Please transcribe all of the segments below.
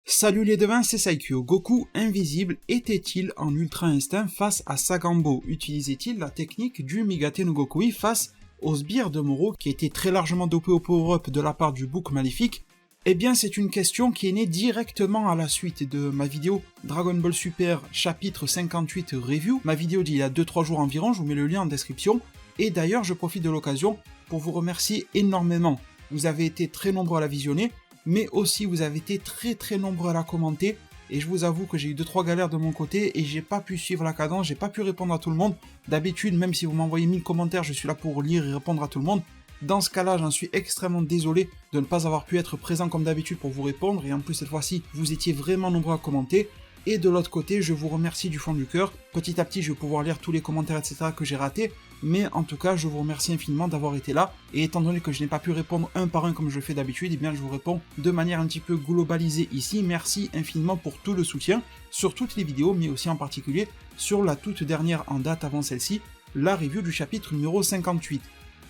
Salut les devins, c'est Saikyo. Goku invisible était-il en Ultra Instinct face à Sagambo? Utilisait-il la technique du Migate no Gokui face aux sbires de Moro qui était très largement dopé au power-up de la part du bouc maléfique? Eh bien c'est une question qui est née directement à la suite de ma vidéo Dragon Ball Super chapitre 58 review, ma vidéo d'il y a 2-3 jours environ, je vous mets le lien en description, et d'ailleurs je profite de l'occasion pour vous remercier énormément. Vous avez été très nombreux à la visionner, mais aussi vous avez été très nombreux à la commenter, et je vous avoue que j'ai eu 2-3 galères de mon côté, et j'ai pas pu suivre la cadence, j'ai pas pu répondre à tout le monde. D'habitude, même si vous m'envoyez 1000 commentaires, je suis là pour lire et répondre à tout le monde. Dans ce cas-là, j'en suis extrêmement désolé de ne pas avoir pu être présent comme d'habitude pour vous répondre, et en plus cette fois-ci, vous étiez vraiment nombreux à commenter. Et de l'autre côté, je vous remercie du fond du cœur. Petit à petit, je vais pouvoir lire tous les commentaires, etc. que j'ai ratés. Mais en tout cas, je vous remercie infiniment d'avoir été là. Et étant donné que je n'ai pas pu répondre un par un comme je le fais d'habitude, eh bien je vous réponds de manière un petit peu globalisée ici. Merci infiniment pour tout le soutien sur toutes les vidéos, mais aussi en particulier sur la toute dernière en date avant celle-ci, la review du chapitre numéro 58.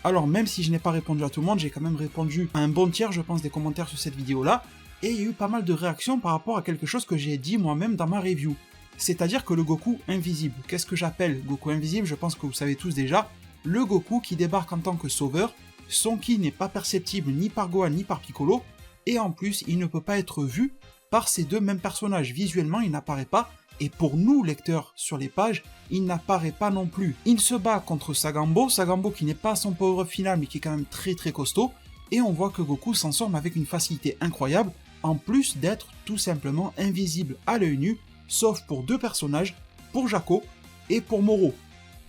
Alors même si je n'ai pas répondu à tout le monde, j'ai quand même répondu à un bon tiers, je pense, des commentaires sur cette vidéo-là. Et il y a eu pas mal de réactions par rapport à quelque chose que j'ai dit moi-même dans ma review. C'est-à-dire que le Goku invisible. Qu'est-ce que j'appelle Goku invisible? Je pense que vous savez tous déjà. Le Goku qui débarque en tant que sauveur, son ki n'est pas perceptible ni par Gohan ni par Piccolo, et en plus il ne peut pas être vu par ces deux mêmes personnages. Visuellement il n'apparaît pas, et pour nous lecteurs sur les pages, il n'apparaît pas non plus. Il se bat contre Sagambo qui n'est pas son power-up final mais qui est quand même très costaud, et on voit que Goku s'en sort avec une facilité incroyable, en plus d'être tout simplement invisible à l'œil nu, sauf pour deux personnages, pour Jaco et pour Moro.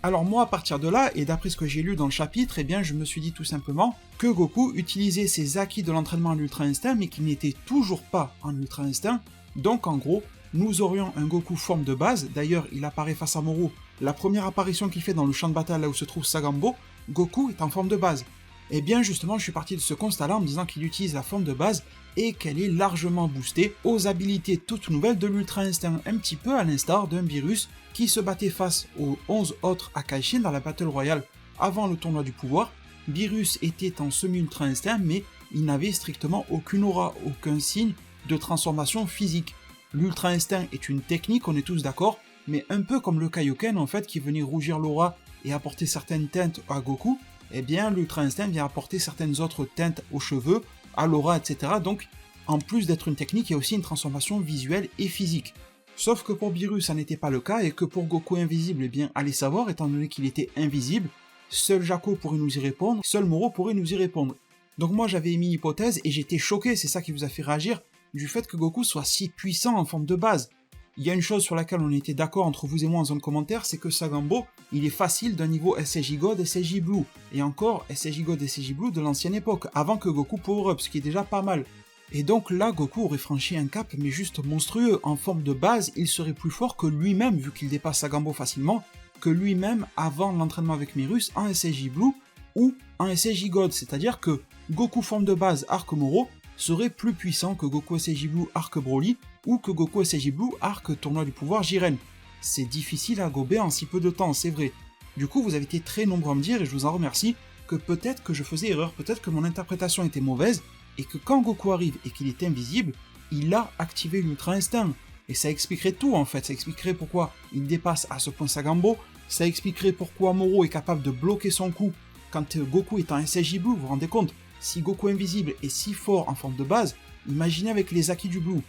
Alors moi à partir de là, et d'après ce que j'ai lu dans le chapitre, eh bien je me suis dit tout simplement que Goku utilisait ses acquis de l'entraînement en Ultra Instinct, mais qu'il n'était toujours pas en Ultra Instinct, donc en gros, nous aurions un Goku forme de base, d'ailleurs il apparaît face à Moro, la première apparition qu'il fait dans le champ de bataille là où se trouve Sagambo, Goku est en forme de base. Et bien justement je suis parti de ce constat-là en me disant qu'il utilise la forme de base et qu'elle est largement boostée aux habilités toutes nouvelles de l'Ultra Instinct, un petit peu à l'instar d'un Beerus qui se battait face aux 11 autres Akaishin dans la Battle Royale avant le tournoi du pouvoir. Beerus était en semi-Ultra Instinct mais il n'avait strictement aucune aura, aucun signe de transformation physique. L'Ultra Instinct est une technique, on est tous d'accord, mais un peu comme le Kaioken en fait qui venait rougir l'aura et apporter certaines teintes à Goku, eh bien l'Ultra Instinct vient apporter certaines autres teintes aux cheveux, à l'aura, etc. Donc, en plus d'être une technique, il y a aussi une transformation visuelle et physique. Sauf que pour Beerus, ça n'était pas le cas, et que pour Goku invisible, eh bien, allez savoir, étant donné qu'il était invisible, seul Jaco pourrait nous y répondre, seul Moro pourrait nous y répondre. Donc moi, j'avais émis l'hypothèse, et j'étais choqué, c'est ça qui vous a fait réagir, du fait que Goku soit si puissant en forme de base. Il y a une chose sur laquelle on était d'accord entre vous et moi en zone commentaire, c'est que Sagambo, il est facile d'un niveau SSJ God, SSJ Blue, et encore SSJ God, SSJ Blue de l'ancienne époque, avant que Goku power up, ce qui est déjà pas mal. Et donc là, Goku aurait franchi un cap, mais juste monstrueux, en forme de base, il serait plus fort que lui-même, vu qu'il dépasse Sagambo facilement, que lui-même avant l'entraînement avec Beerus en SSJ Blue, ou en SSJ God, c'est-à-dire que Goku forme de base Arc Moro serait plus puissant que Goku SSJ Blue Arc Broly, ou que Goku SSJ Blue Arc Tournoi du Pouvoir Jiren. C'est difficile à gober en si peu de temps, c'est vrai. Du coup, vous avez été très nombreux à me dire, et je vous en remercie, que peut-être que je faisais erreur, peut-être que mon interprétation était mauvaise, et que quand Goku arrive et qu'il est invisible, il a activé l'Ultra Instinct. Et ça expliquerait tout en fait, ça expliquerait pourquoi il dépasse à ce point Sagambo, ça expliquerait pourquoi Moro est capable de bloquer son coup quand Goku est en SSJ Blue, vous vous rendez compte? Si Goku invisible est si fort en forme de base, imaginez avec les acquis du Blue.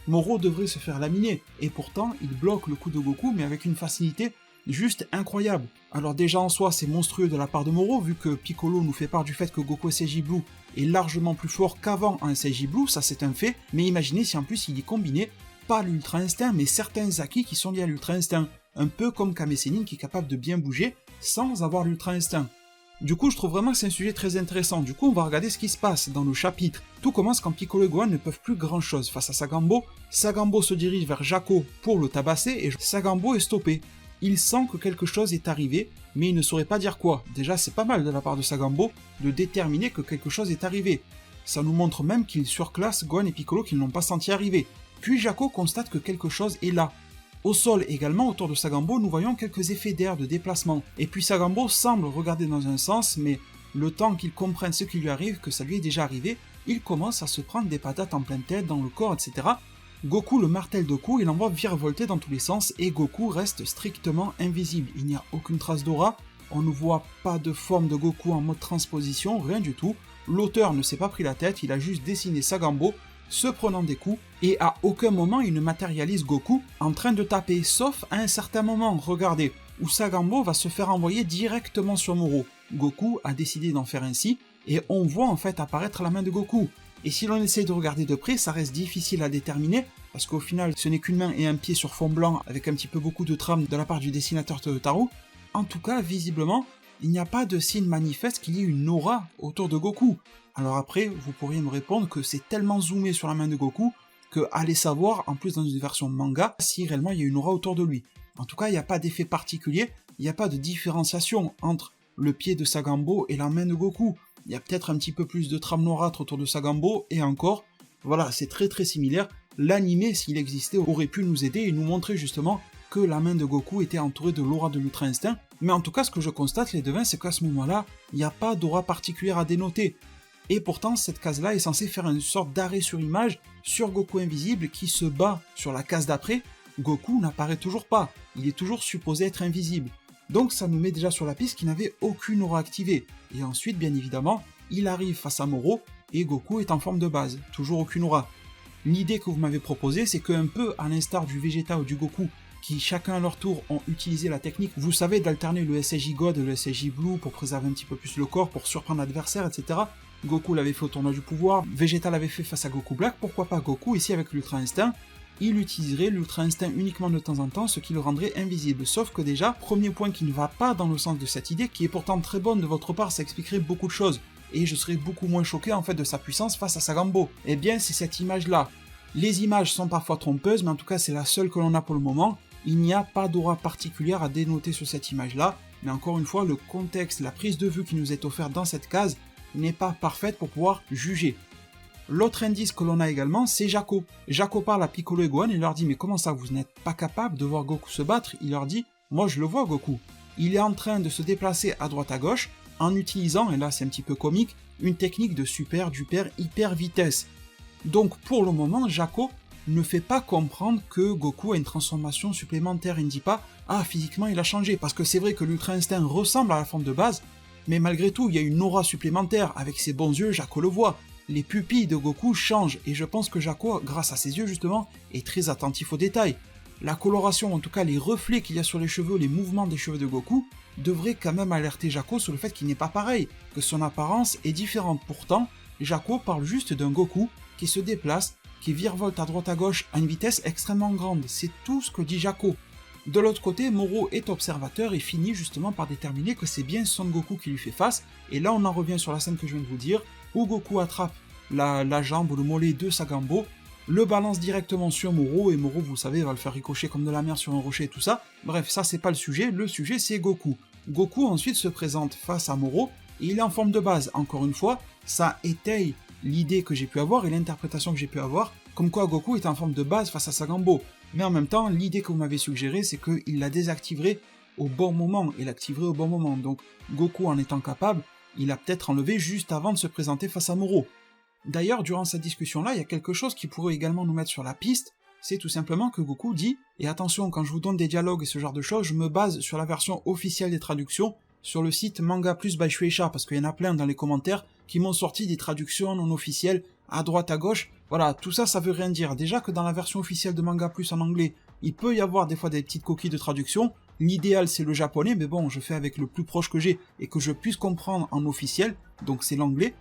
Moro devrait se faire laminer, et pourtant il bloque le coup de Goku mais avec une facilité juste incroyable. Alors déjà en soi c'est monstrueux de la part de Moro, vu que Piccolo nous fait part du fait que Goku SSJ Blue est largement plus fort qu'avant en SSJ Blue, ça c'est un fait, mais imaginez si en plus il y combinait pas l'Ultra Instinct mais certains acquis qui sont liés à l'Ultra Instinct, un peu comme Kame Sennin qui est capable de bien bouger sans avoir l'Ultra Instinct. Du coup, je trouve vraiment que c'est un sujet très intéressant. Du coup, on va regarder ce qui se passe dans le chapitre. Tout commence quand Piccolo et Gohan ne peuvent plus grand chose face à Sagambo. Sagambo se dirige vers Jaco pour le tabasser et Sagambo est stoppé. Il sent que quelque chose est arrivé, mais il ne saurait pas dire quoi. Déjà, c'est pas mal de la part de Sagambo de déterminer que quelque chose est arrivé. Ça nous montre même qu'il surclasse Gohan et Piccolo qui ne l'ont pas senti arriver. Puis Jaco constate que quelque chose est là. Au sol également, autour de Sagambo, nous voyons quelques effets d'air de déplacement. Et puis Sagambo semble regarder dans un sens, mais le temps qu'il comprenne ce qui lui arrive, que ça lui est déjà arrivé, il commence à se prendre des patates en pleine tête, dans le corps, etc. Goku le martèle de coups et l'envoie virevolter dans tous les sens et Goku reste strictement invisible. Il n'y a aucune trace d'aura, on ne voit pas de forme de Goku en mode transposition, rien du tout. L'auteur ne s'est pas pris la tête, il a juste dessiné Sagambo se prenant des coups et à aucun moment il ne matérialise Goku en train de taper, sauf à un certain moment, regardez, où Sagambo va se faire envoyer directement sur Moro. Goku a décidé d'en faire ainsi et on voit en fait apparaître la main de Goku. Et si l'on essaie de regarder de près, ça reste difficile à déterminer, parce qu'au final, ce n'est qu'une main et un pied sur fond blanc, avec un petit peu beaucoup de trame de la part du dessinateur Toyotarou. En tout cas, visiblement, il n'y a pas de signe manifeste qu'il y ait une aura autour de Goku. Alors après, vous pourriez me répondre que c'est tellement zoomé sur la main de Goku, que allez savoir, en plus dans une version manga, si réellement il y a une aura autour de lui. En tout cas, il n'y a pas d'effet particulier, il n'y a pas de différenciation entre le pied de Sagambo et la main de Goku. Il y a peut-être un petit peu plus de trame noirâtre autour de Sagambo, et encore, voilà, c'est très similaire. L'anime, s'il existait, aurait pu nous aider et nous montrer justement que la main de Goku était entourée de l'aura de l'Ultra Instinct. Mais en tout cas, ce que je constate, les devins, c'est qu'à ce moment-là, il n'y a pas d'aura particulière à dénoter. Et pourtant, cette case-là est censée faire une sorte d'arrêt sur image sur Goku invisible qui se bat sur la case d'après. Goku n'apparaît toujours pas, il est toujours supposé être invisible. Donc ça nous met déjà sur la piste qu'il n'avait aucune aura activée. Et ensuite, bien évidemment, il arrive face à Moro, et Goku est en forme de base, toujours aucune aura. L'idée que vous m'avez proposée, c'est qu'un peu à l'instar du Vegeta ou du Goku, qui chacun à leur tour ont utilisé la technique, vous savez, d'alterner le SSJ God et le SSJ Blue pour préserver un petit peu plus le corps, pour surprendre l'adversaire, etc. Goku l'avait fait au tournoi du pouvoir, Vegeta l'avait fait face à Goku Black, pourquoi pas Goku ici avec l'Ultra Instinct? Il utiliserait l'Ultra Instinct uniquement de temps en temps, ce qui le rendrait invisible. Sauf que déjà, premier point qui ne va pas dans le sens de cette idée, qui est pourtant très bonne de votre part, ça expliquerait beaucoup de choses. Et je serais beaucoup moins choqué en fait de sa puissance face à Sagambo. Eh bien, c'est cette image-là. Les images sont parfois trompeuses, mais en tout cas c'est la seule que l'on a pour le moment. Il n'y a pas d'aura particulière à dénoter sur cette image-là, mais encore une fois, le contexte, la prise de vue qui nous est offerte dans cette case n'est pas parfaite pour pouvoir juger. L'autre indice que l'on a également, c'est Jaco. Jaco parle à Piccolo et Gohan et leur dit « Mais comment ça, vous n'êtes pas capable de voir Goku se battre ?» Il leur dit « Moi je le vois Goku. Il est en train de se déplacer à droite à gauche en utilisant, et là c'est un petit peu comique, une technique de super duper hyper vitesse. » Donc pour le moment, Jaco ne fait pas comprendre que Goku a une transformation supplémentaire. Il ne dit pas « Ah, physiquement il a changé », parce que c'est vrai que l'Ultra Instinct ressemble à la forme de base, mais malgré tout, il y a une aura supplémentaire. Avec ses bons yeux, Jaco le voit. Les pupilles de Goku changent, et je pense que Jaco, grâce à ses yeux justement, est très attentif aux détails. La coloration, en tout cas les reflets qu'il y a sur les cheveux, les mouvements des cheveux de Goku, devraient quand même alerter Jaco sur le fait qu'il n'est pas pareil, que son apparence est différente. Pourtant, Jaco parle juste d'un Goku qui se déplace, qui virevolte à droite à gauche à une vitesse extrêmement grande. C'est tout ce que dit Jaco. De l'autre côté, Moro est observateur et finit justement par déterminer que c'est bien Son Goku qui lui fait face, et là on en revient sur la scène que je viens de vous dire, où Goku attrape la jambe ou le mollet de Sagambo, le balance directement sur Moro, et Moro, vous savez, va le faire ricocher comme de la mer sur un rocher et tout ça. Bref, ça c'est pas le sujet c'est Goku. Goku ensuite se présente face à Moro, et il est en forme de base. Encore une fois, ça étaye l'idée que j'ai pu avoir et l'interprétation que j'ai pu avoir, comme quoi Goku est en forme de base face à Sagambo. Mais en même temps, l'idée que vous m'avez suggérée, c'est qu'il la désactiverait au bon moment, et l'activerait au bon moment. Donc Goku en étant capable, il a peut-être enlevé juste avant de se présenter face à Moro. D'ailleurs, durant cette discussion-là, il y a quelque chose qui pourrait également nous mettre sur la piste, c'est tout simplement que Goku dit, et attention, quand je vous donne des dialogues et ce genre de choses, je me base sur la version officielle des traductions, sur le site Manga Plus by Shueisha, parce qu'il y en a plein dans les commentaires qui m'ont sorti des traductions non officielles, à droite, à gauche, voilà, tout ça, ça veut rien dire. Déjà que dans la version officielle de Manga Plus en anglais, il peut y avoir des fois des petites coquilles de traduction, l'idéal c'est le japonais, mais bon, je fais avec le plus proche que j'ai, et que je puisse comprendre en officiel, donc c'est l'anglais.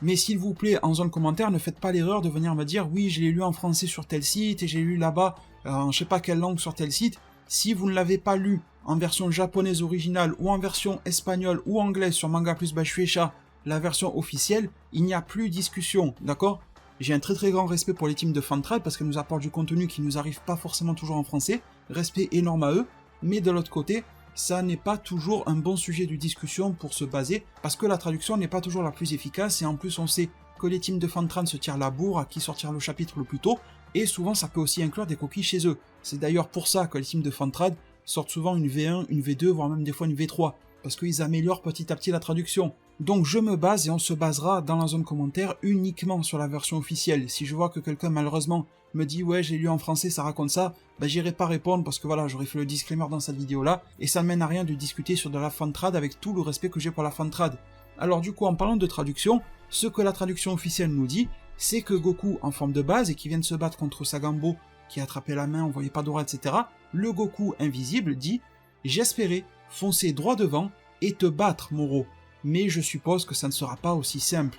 Mais s'il vous plaît, en zone commentaire, ne faites pas l'erreur de venir me dire « Oui, je l'ai lu en français sur tel site, et j'ai lu là-bas, en je sais pas quelle langue sur tel site ». Si vous ne l'avez pas lu en version japonaise originale, ou en version espagnole ou anglaise sur Manga Plus by Shueisha, la version officielle, il n'y a plus discussion, d'accord? J'ai un très grand respect pour les teams de Fantrad, parce qu'elles nous apportent du contenu qui nous arrive pas forcément toujours en français, respect énorme à eux, mais de l'autre côté, ça n'est pas toujours un bon sujet de discussion pour se baser, parce que la traduction n'est pas toujours la plus efficace, et en plus on sait que les teams de Fantrad se tirent la bourre à qui sortir le chapitre le plus tôt, et souvent ça peut aussi inclure des coquilles chez eux. C'est d'ailleurs pour ça que les teams de Fantrad sortent souvent une V1, une V2, voire même des fois une V3, parce qu'ils améliorent petit à petit la traduction. Donc je me base et on se basera dans la zone commentaire uniquement sur la version officielle. Si je vois que quelqu'un malheureusement me dit ouais j'ai lu en français ça raconte ça, bah j'irai pas répondre parce que voilà j'aurais fait le disclaimer dans cette vidéo là et ça ne mène à rien de discuter sur de la fantrad avec tout le respect que j'ai pour la fantrad. Alors du coup en parlant de traduction, ce que la traduction officielle nous dit, c'est que Goku en forme de base et qui vient de se battre contre Sagambo qui a attrapé la main, on voyait pas d'aura etc. Le Goku invisible dit « J'espérais foncer droit devant et te battre Moro, mais je suppose que ça ne sera pas aussi simple. »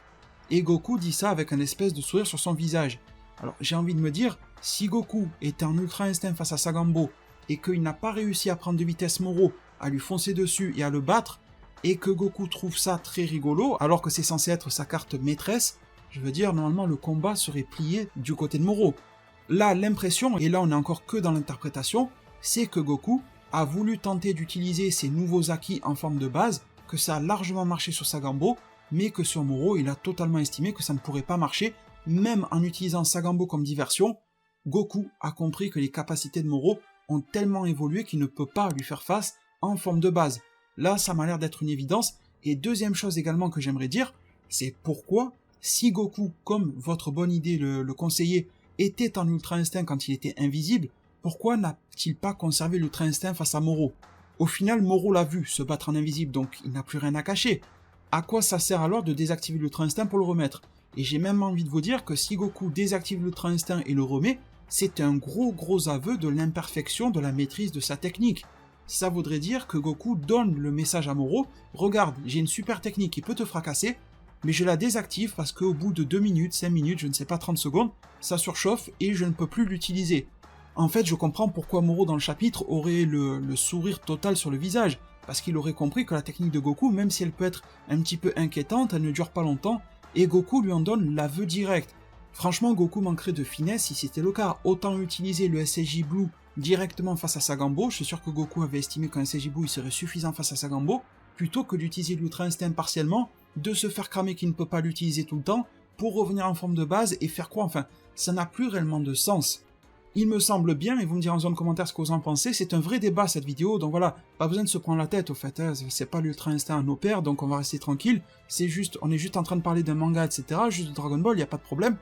Et Goku dit ça avec un espèce de sourire sur son visage. Alors j'ai envie de me dire, si Goku était en ultra instinct face à Sagambo et qu'il n'a pas réussi à prendre de vitesse Moro, à lui foncer dessus et à le battre, et que Goku trouve ça très rigolo, alors que c'est censé être sa carte maîtresse, je veux dire, normalement le combat serait plié du côté de Moro. Là, l'impression, et là on est encore que dans l'interprétation, c'est que Goku a voulu tenter d'utiliser ses nouveaux acquis en forme de base, que ça a largement marché sur Sagambo, mais que sur Moro, il a totalement estimé que ça ne pourrait pas marcher, même en utilisant Sagambo comme diversion. Goku a compris que les capacités de Moro ont tellement évolué qu'il ne peut pas lui faire face en forme de base. Là, ça m'a l'air d'être une évidence. Et deuxième chose également que j'aimerais dire, c'est pourquoi, si Goku, comme votre bonne idée le conseillait, était en Ultra Instinct quand il était invisible, pourquoi n'a-t-il pas conservé l'Ultra Instinct face à Moro? Au final, Moro l'a vu se battre en invisible, donc il n'a plus rien à cacher. À quoi ça sert alors de désactiver l'Ultra Instinct pour le remettre? Et j'ai même envie de vous dire que si Goku désactive l'Ultra Instinct et le remet, c'est un gros aveu de l'imperfection de la maîtrise de sa technique. Ça voudrait dire que Goku donne le message à Moro, regarde, j'ai une super technique qui peut te fracasser, mais je la désactive parce qu'au bout de 2 minutes, 5 minutes, je ne sais pas 30 secondes, ça surchauffe et je ne peux plus l'utiliser. En fait, je comprends pourquoi Moro dans le chapitre aurait le sourire total sur le visage, parce qu'il aurait compris que la technique de Goku, même si elle peut être un petit peu inquiétante, elle ne dure pas longtemps, et Goku lui en donne l'aveu direct. Franchement, Goku manquerait de finesse si c'était le cas. Autant utiliser le SSJ Blue directement face à Sagambo, je suis sûr que Goku avait estimé qu'un SSJ Blue il serait suffisant face à Sagambo, plutôt que d'utiliser l'Ultra Instinct partiellement, de se faire cramer qu'il ne peut pas l'utiliser tout le temps, pour revenir en forme de base et faire quoi? Enfin, ça n'a plus réellement de sens. Il me semble bien, et vous me direz en zone commentaire ce que vous en pensez, c'est un vrai débat cette vidéo, donc voilà, pas besoin de se prendre la tête au fait, hein, c'est pas l'Ultra Instinct à nos pères, donc on va rester tranquille, c'est juste, on est juste en train de parler d'un manga, etc., juste de Dragon Ball, y a pas de problème,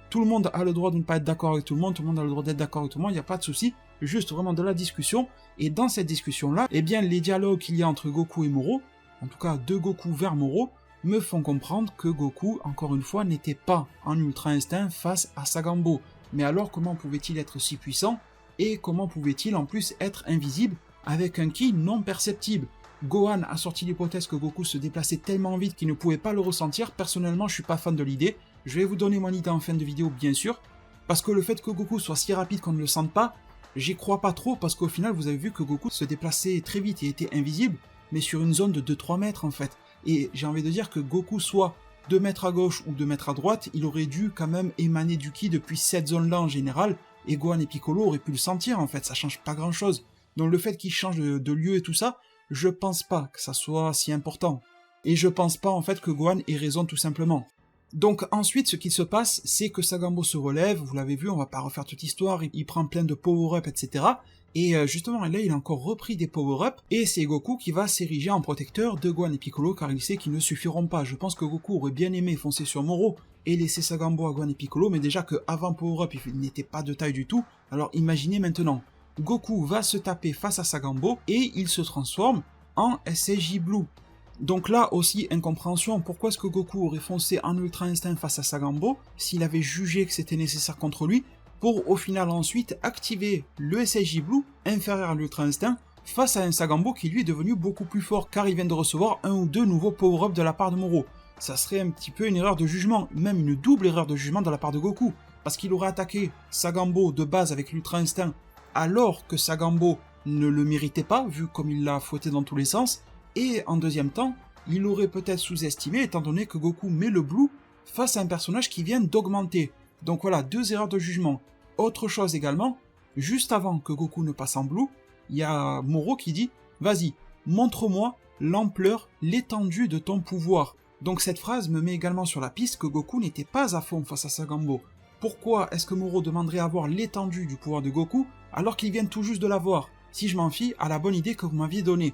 tout le monde a le droit de ne pas être d'accord avec tout le monde a le droit d'être d'accord avec tout le monde, y a pas de souci, juste vraiment de la discussion, et dans cette discussion-là, eh bien les dialogues qu'il y a entre Goku et Moro, en tout cas de Goku vers Moro, me font comprendre que Goku, encore une fois, n'était pas en Ultra Instinct face à Sagambo. Mais alors comment pouvait-il être si puissant, et comment pouvait-il en plus être invisible avec un ki non perceptible? Gohan a sorti l'hypothèse que Goku se déplaçait tellement vite qu'il ne pouvait pas le ressentir. Personnellement, je suis pas fan de l'idée. Je vais vous donner mon idée en fin de vidéo, bien sûr, parce que le fait que Goku soit si rapide qu'on ne le sente pas, j'y crois pas trop, parce qu'au final, vous avez vu que Goku se déplaçait très vite et était invisible, mais sur une zone de 2-3 mètres en fait. Et j'ai envie de dire que Goku soit 2 mètres à gauche ou 2 mètres à droite, il aurait dû quand même émaner du ki depuis cette zone-là en général, et Gohan et Piccolo auraient pu le sentir en fait, ça change pas grand-chose. Donc le fait qu'il change de lieu et tout ça, je pense pas que ça soit si important. Et je pense pas en fait que Gohan ait raison tout simplement. Donc ensuite, ce qui se passe, c'est que Sagambo se relève, vous l'avez vu, on va pas refaire toute l'histoire, il prend plein de power-up, etc. Et justement, là, il a encore repris des power-up, et c'est Goku qui va s'ériger en protecteur de Gohan et Piccolo, car il sait qu'ils ne suffiront pas. Je pense que Goku aurait bien aimé foncer sur Moro et laisser Sagambo à Gohan et Piccolo, mais déjà qu'avant power-up, il n'était pas de taille du tout, alors imaginez maintenant. Goku va se taper face à Sagambo, et il se transforme en SSJ Blue. Donc là aussi, incompréhension, pourquoi est-ce que Goku aurait foncé en Ultra Instinct face à Sagambo, s'il avait jugé que c'était nécessaire contre lui, pour au final ensuite activer le SSJ Blue inférieur à l'Ultra Instinct face à un Sagambo qui lui est devenu beaucoup plus fort car il vient de recevoir 1 ou 2 nouveaux power-up de la part de Moro. Ça serait un petit peu une erreur de jugement, même une double erreur de jugement de la part de Goku, parce qu'il aurait attaqué Sagambo de base avec l'Ultra Instinct alors que Sagambo ne le méritait pas vu comme il l'a fouetté dans tous les sens, et en deuxième temps, il aurait peut-être sous-estimé étant donné que Goku met le Blue face à un personnage qui vient d'augmenter. Donc voilà, 2 erreurs de jugement. Autre chose également, juste avant que Goku ne passe en Blue, il y a Moro qui dit « Vas-y, montre-moi l'ampleur, l'étendue de ton pouvoir ». Donc cette phrase me met également sur la piste que Goku n'était pas à fond face à Sagambo. Pourquoi est-ce que Moro demanderait à voir l'étendue du pouvoir de Goku alors qu'il vient tout juste de l'avoir, si je m'en fie à la bonne idée que vous m'aviez donnée?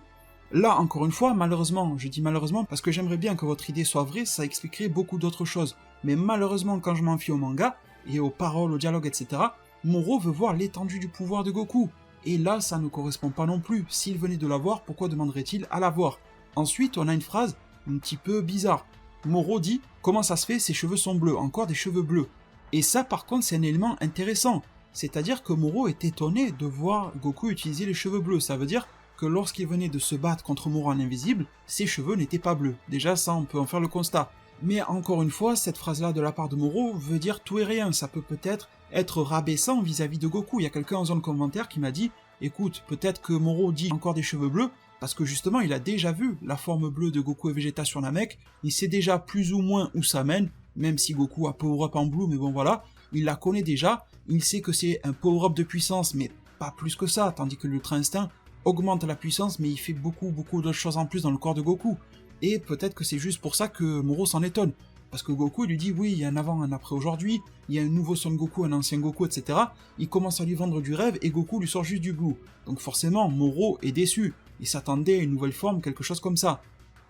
Là, encore une fois, malheureusement, je dis malheureusement parce que j'aimerais bien que votre idée soit vraie, ça expliquerait beaucoup d'autres choses. Mais malheureusement, quand je m'en fie au manga, et aux paroles, aux dialogues, etc., Moro veut voir l'étendue du pouvoir de Goku. Et là, ça ne correspond pas non plus. S'il venait de l'avoir, pourquoi demanderait-il à l'avoir? Ensuite, on a une phrase un petit peu bizarre. Moro dit « Comment ça se fait, ses cheveux sont bleus, encore des cheveux bleus ?» Et ça, par contre, c'est un élément intéressant. C'est-à-dire que Moro est étonné de voir Goku utiliser les cheveux bleus. Ça veut dire que lorsqu'il venait de se battre contre Moro en invisible, ses cheveux n'étaient pas bleus. Déjà, ça, on peut en faire le constat. Mais encore une fois, cette phrase-là de la part de Moro veut dire tout et rien. Ça peut peut-être être rabaissant vis-à-vis de Goku. Il y a quelqu'un en zone commentaire qui m'a dit « Écoute, peut-être que Moro dit encore des cheveux bleus, parce que justement, il a déjà vu la forme bleue de Goku et Vegeta sur Namek, il sait déjà plus ou moins où ça mène, même si Goku a power-up en blue, mais bon voilà, il la connaît déjà, il sait que c'est un power-up de puissance, mais pas plus que ça, tandis que l'Ultra Instinct augmente la puissance, mais il fait beaucoup d'autres choses en plus dans le corps de Goku. Et peut-être que c'est juste pour ça que Moro s'en étonne. Parce que Goku lui dit oui, il y a un avant, un après aujourd'hui, il y a un nouveau Son Goku, un ancien Goku, etc. Il commence à lui vendre du rêve et Goku lui sort juste du blue. Donc forcément, Moro est déçu. Il s'attendait à une nouvelle forme, quelque chose comme ça.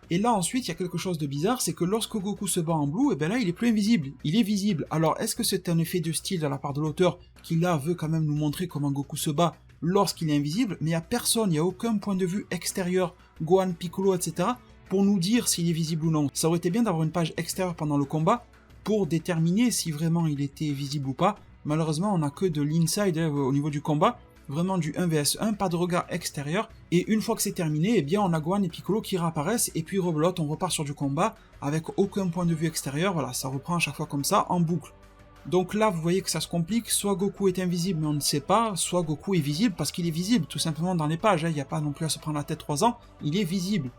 Et là ensuite, il y a quelque chose de bizarre, c'est que lorsque Goku se bat en blue, et bien là il est plus invisible, il est visible. Alors est-ce que c'est un effet de style de la part de l'auteur qui là veut quand même nous montrer comment Goku se bat lorsqu'il est invisible, mais il n'y a personne, il n'y a aucun point de vue extérieur, Gohan, Piccolo, etc. pour nous dire s'il est visible ou non. Ça aurait été bien d'avoir une page extérieure pendant le combat pour déterminer si vraiment il était visible ou pas. Malheureusement, on n'a que de l'inside au niveau du combat, vraiment du 1 vs 1, pas de regard extérieur, et une fois que c'est terminé, eh bien on a Gohan et Piccolo qui réapparaissent, et puis rebelote, on repart sur du combat, avec aucun point de vue extérieur, voilà, ça reprend à chaque fois comme ça, en boucle. Donc là, vous voyez que ça se complique, soit Goku est invisible mais on ne sait pas, soit Goku est visible parce qu'il est visible, tout simplement dans les pages, il n'y a pas non plus à se prendre la tête 3 ans, il est visible.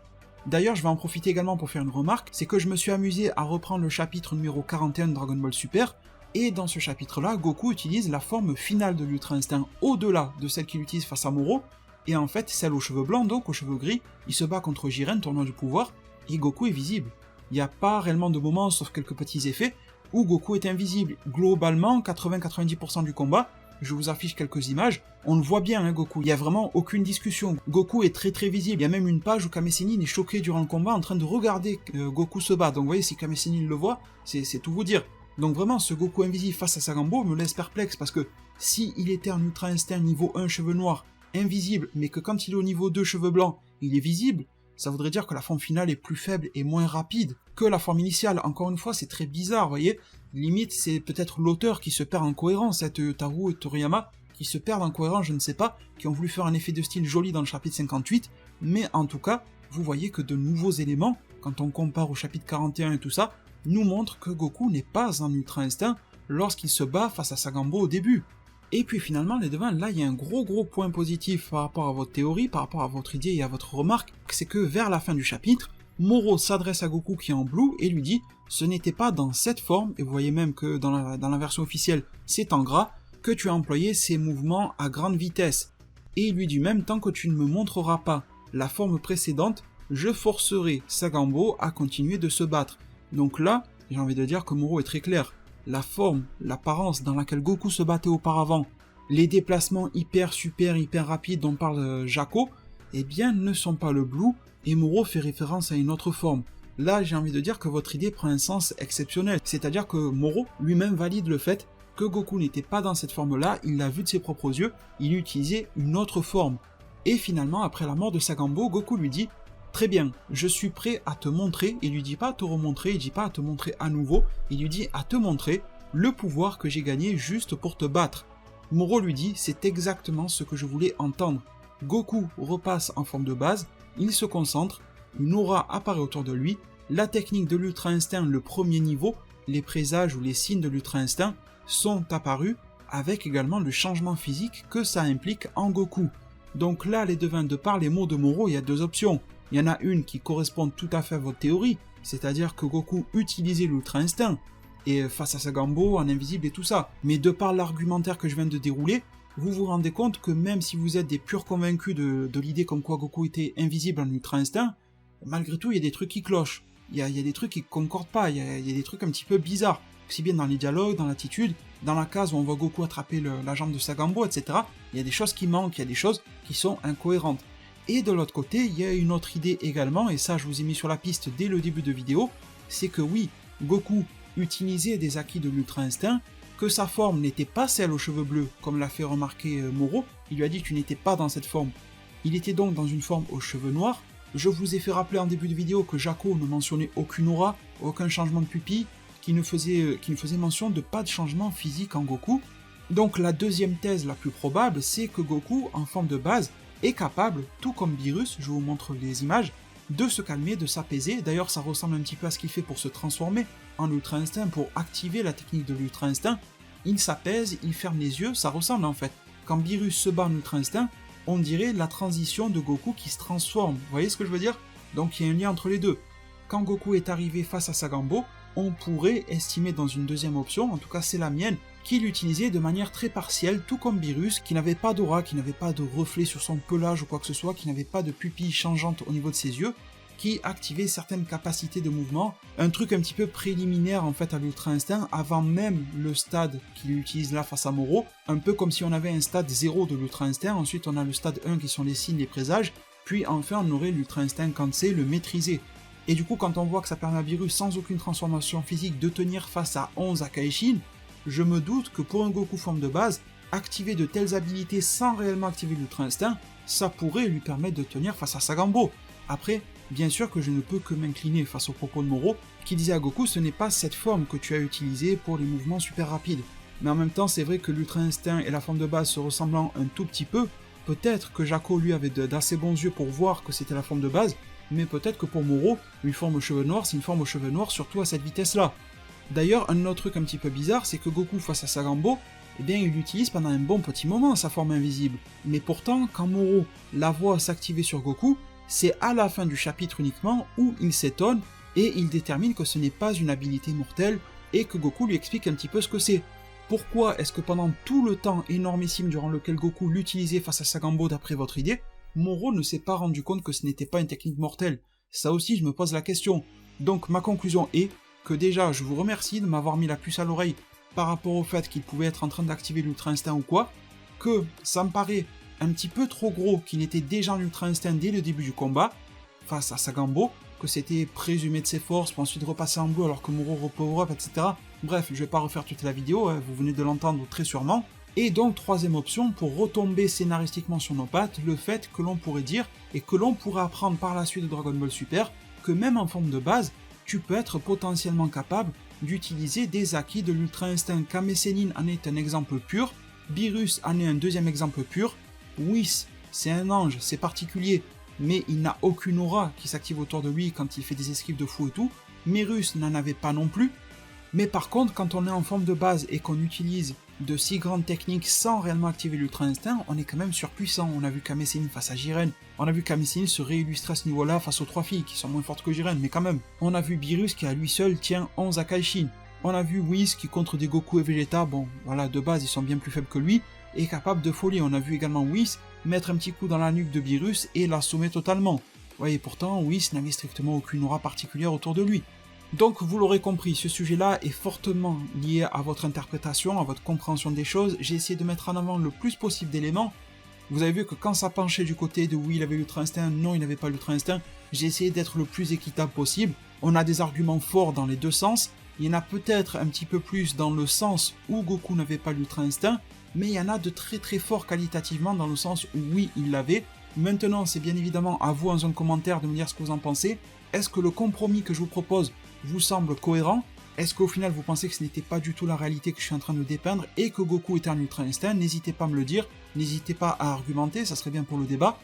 D'ailleurs, je vais en profiter également pour faire une remarque, c'est que je me suis amusé à reprendre le chapitre numéro 41 de Dragon Ball Super, et dans ce chapitre-là, Goku utilise la forme finale de l'Ultra Instinct au-delà de celle qu'il utilise face à Moro, et en fait, celle aux cheveux blancs, donc aux cheveux gris, il se bat contre Jiren, tournoi du pouvoir, et Goku est visible. Il n'y a pas réellement de moment, sauf quelques petits effets, où Goku est invisible. Globalement, 80-90% du combat, je vous affiche quelques images, on le voit bien, hein, Goku, il n'y a vraiment aucune discussion. Goku est très visible, il y a même une page où Kame Sennin est choqué durant le combat en train de regarder Goku se bat, donc vous voyez, si Kame Sennin le voit, c'est tout vous dire. Donc vraiment, ce Goku invisible face à Sagambo me laisse perplexe, parce que si il était en Ultra Instinct niveau 1 cheveux noirs, invisible, mais que quand il est au niveau 2 cheveux blancs, il est visible, ça voudrait dire que la forme finale est plus faible et moins rapide que la forme initiale. Encore une fois, c'est très bizarre, vous voyez. Limite, c'est peut-être l'auteur qui se perd en cohérence, cette Taro et Toriyama, qui se perdent en cohérence, je ne sais pas, qui ont voulu faire un effet de style joli dans le chapitre 58, mais en tout cas, vous voyez que de nouveaux éléments, quand on compare au chapitre 41 et tout ça, nous montrent que Goku n'est pas en Ultra Instinct lorsqu'il se bat face à Sagambo au début. Et puis finalement, les devins, là, il y a un gros point positif par rapport à votre théorie, par rapport à votre idée et à votre remarque, c'est que vers la fin du chapitre, Moro s'adresse à Goku qui est en blue et lui dit « Ce n'était pas dans cette forme, et vous voyez même que dans la version officielle, c'est en gras, que tu as employé ces mouvements à grande vitesse. Et il lui dit même « Tant que tu ne me montreras pas la forme précédente, je forcerai Sagambo à continuer de se battre. » Donc là, j'ai envie de dire que Moro est très clair. La forme, l'apparence dans laquelle Goku se battait auparavant, les déplacements hyper rapides dont parle Jaco, eh bien ne sont pas le blue, et Moro fait référence à une autre forme. Là, j'ai envie de dire que votre idée prend un sens exceptionnel, c'est-à-dire que Moro lui-même valide le fait que Goku n'était pas dans cette forme-là, il l'a vu de ses propres yeux, il utilisait une autre forme. Et finalement, après la mort de Sagambo, Goku lui dit « Très bien, je suis prêt à te montrer », il lui dit pas à te remontrer, il dit pas à te montrer à nouveau, il lui dit à te montrer le pouvoir que j'ai gagné juste pour te battre. Moro lui dit « C'est exactement ce que je voulais entendre ». Goku repasse en forme de base, il se concentre, une aura apparaît autour de lui, la technique de l'Ultra Instinct, le premier niveau, les présages ou les signes de l'Ultra Instinct sont apparus, avec également le changement physique que ça implique en Goku. Donc là, les devins, de par les mots de Moro, il y a deux options. Il y en a une qui correspond tout à fait à votre théorie, c'est-à-dire que Goku utilisait l'Ultra Instinct, et face à Sagambo, en invisible et tout ça. Mais de par l'argumentaire que je viens de dérouler, vous vous rendez compte que même si vous êtes des purs convaincus de l'idée comme quoi Goku était invisible en Ultra Instinct, malgré tout, il y a des trucs qui clochent. Il y a des trucs qui concordent pas, il y a des trucs un petit peu bizarres. Aussi bien dans les dialogues, dans l'attitude, dans la case où on voit Goku attraper la jambe de Sagambo, etc. Il y a des choses qui manquent, il y a des choses qui sont incohérentes. Et de l'autre côté, il y a une autre idée également, et ça je vous ai mis sur la piste dès le début de vidéo, c'est que oui, Goku utilisait des acquis de l'Ultra Instinct, que sa forme n'était pas celle aux cheveux bleus, comme l'a fait remarquer Moro, il lui a dit que tu n'étais pas dans cette forme. Il était donc dans une forme aux cheveux noirs. Je vous ai fait rappeler en début de vidéo que Jaco ne mentionnait aucune aura, aucun changement de pupille, qui ne faisait mention de pas de changement physique en Goku. Donc la deuxième thèse la plus probable, c'est que Goku, en forme de base, est capable, tout comme Beerus, je vous montre les images, de se calmer, de s'apaiser. D'ailleurs ça ressemble un petit peu à ce qu'il fait pour se transformer en Ultra Instinct, pour activer la technique de l'Ultra Instinct. Il s'apaise, il ferme les yeux, ça ressemble en fait. Quand Beerus se bat en Ultra Instinct, on dirait la transition de Goku qui se transforme, vous voyez ce que je veux dire? Donc il y a un lien entre les deux. Quand Goku est arrivé face à Sagambo, on pourrait estimer dans une deuxième option, en tout cas c'est la mienne, qu'il l'utilisait de manière très partielle, tout comme Beerus, qui n'avait pas d'aura, qui n'avait pas de reflet sur son pelage ou quoi que ce soit, qui n'avait pas de pupille changeante au niveau de ses yeux, qui activait certaines capacités de mouvement, un truc un petit peu préliminaire en fait à l'Ultra Instinct, avant même le stade qu'il utilise là face à Moro, un peu comme si on avait un stade 0 de l'Ultra Instinct, ensuite on a le stade 1 qui sont les signes, les présages, puis enfin on aurait l'Ultra Instinct Kansei, le maîtriser. Et du coup quand on voit que ça permet à Beerus sans aucune transformation physique de tenir face à 11 Akaishin, je me doute que pour un Goku forme de base, activer de telles habilités sans réellement activer l'Ultra Instinct, ça pourrait lui permettre de tenir face à Sagambo. Après, bien sûr que je ne peux que m'incliner face aux propos de Moro, qui disait à Goku ce n'est pas cette forme que tu as utilisée pour les mouvements super rapides. Mais en même temps c'est vrai que l'Ultra Instinct et la forme de base se ressemblant un tout petit peu, peut-être que Jaco lui avait d'assez bons yeux pour voir que c'était la forme de base, mais peut-être que pour Moro, une forme aux cheveux noirs c'est une forme aux cheveux noirs surtout à cette vitesse-là. D'ailleurs, un autre truc un petit peu bizarre, c'est que Goku face à Sagambo, eh bien il utilise pendant un bon petit moment sa forme invisible. Mais pourtant, quand Moro la voit s'activer sur Goku, c'est à la fin du chapitre uniquement où il s'étonne et il détermine que ce n'est pas une habilité mortelle et que Goku lui explique un petit peu ce que c'est. Pourquoi est-ce que pendant tout le temps énormissime durant lequel Goku l'utilisait face à Sagambo d'après votre idée, Moro ne s'est pas rendu compte que ce n'était pas une technique mortelle? Ça aussi je me pose la question. Donc ma conclusion est que déjà je vous remercie de m'avoir mis la puce à l'oreille par rapport au fait qu'il pouvait être en train d'activer l'Ultra Instinct ou quoi, que ça me paraît un petit peu trop gros qu'il était déjà en Ultra Instinct dès le début du combat, face à Sagambo, que c'était présumé de ses forces pour ensuite repasser en bleu alors que Moro repower up, etc. Bref, je vais pas refaire toute la vidéo, hein, vous venez de l'entendre très sûrement. Et donc troisième option, pour retomber scénaristiquement sur nos pattes, le fait que l'on pourrait dire, et que l'on pourrait apprendre par la suite de Dragon Ball Super, que même en forme de base, tu peux être potentiellement capable d'utiliser des acquis de l'Ultra Instinct. Kame Sennin en est un exemple pur, Beerus en est un deuxième exemple pur, Whis, c'est un ange, c'est particulier, mais il n'a aucune aura qui s'active autour de lui quand il fait des esquives de fou et tout, Merus n'en avait pas non plus, mais par contre quand on est en forme de base et qu'on utilise de si grandes techniques sans réellement activer l'Ultra Instinct, on est quand même surpuissant. On a vu Kame Sennin face à Jiren, on a vu Kame Sennin se réillustrer à ce niveau-là face aux trois filles qui sont moins fortes que Jiren, mais quand même. On a vu Beerus qui à lui seul tient 11 Akaishin. On a vu Whis qui contre des Goku et Vegeta, bon voilà de base ils sont bien plus faibles que lui, est capable de folie. On a vu également Whis mettre un petit coup dans la nuque de Beerus et l'assommer totalement. Ouais, et pourtant Whis n'avait strictement aucune aura particulière autour de lui. Donc vous l'aurez compris, ce sujet-là est fortement lié à votre interprétation, à votre compréhension des choses. J'ai essayé de mettre en avant le plus possible d'éléments. Vous avez vu que quand ça penchait du côté de oui il avait l'Ultra Instinct, non il n'avait pas l'Ultra Instinct, j'ai essayé d'être le plus équitable possible. On a des arguments forts dans les deux sens, il y en a peut-être un petit peu plus dans le sens où Goku n'avait pas l'Ultra Instinct, mais il y en a de très très forts qualitativement dans le sens où oui il l'avait. Maintenant c'est bien évidemment à vous en zone commentaire de me dire ce que vous en pensez. Est-ce que le compromis que je vous propose vous semble cohérent? Est-ce qu'au final vous pensez que ce n'était pas du tout la réalité que je suis en train de dépeindre et que Goku était en Ultra Instinct? N'hésitez pas à me le dire, n'hésitez pas à argumenter, ça serait bien pour le débat.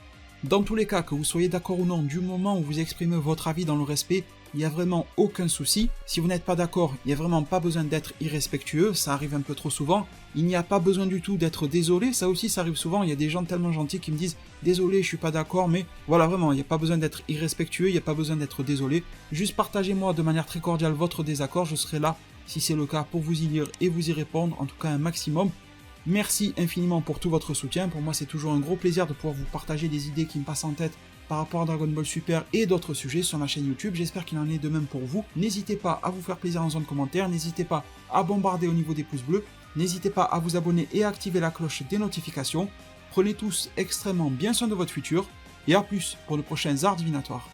Dans tous les cas, que vous soyez d'accord ou non, du moment où vous exprimez votre avis dans le respect, il n'y a vraiment aucun souci. Si vous n'êtes pas d'accord, il n'y a vraiment pas besoin d'être irrespectueux, ça arrive un peu trop souvent. Il n'y a pas besoin du tout d'être désolé, ça aussi ça arrive souvent, il y a des gens tellement gentils qui me disent « Désolé, je suis pas d'accord », mais voilà vraiment, il n'y a pas besoin d'être irrespectueux, il n'y a pas besoin d'être désolé. Juste partagez-moi de manière très cordiale votre désaccord, je serai là, si c'est le cas, pour vous y lire et vous y répondre, en tout cas un maximum. Merci infiniment pour tout votre soutien, pour moi c'est toujours un gros plaisir de pouvoir vous partager des idées qui me passent en tête par rapport à Dragon Ball Super et d'autres sujets sur ma chaîne YouTube, j'espère qu'il en est de même pour vous. N'hésitez pas à vous faire plaisir en zone commentaire, n'hésitez pas à bombarder au niveau des pouces bleus, n'hésitez pas à vous abonner et à activer la cloche des notifications. Prenez tous extrêmement bien soin de votre futur, et à plus pour de prochains arts divinatoires.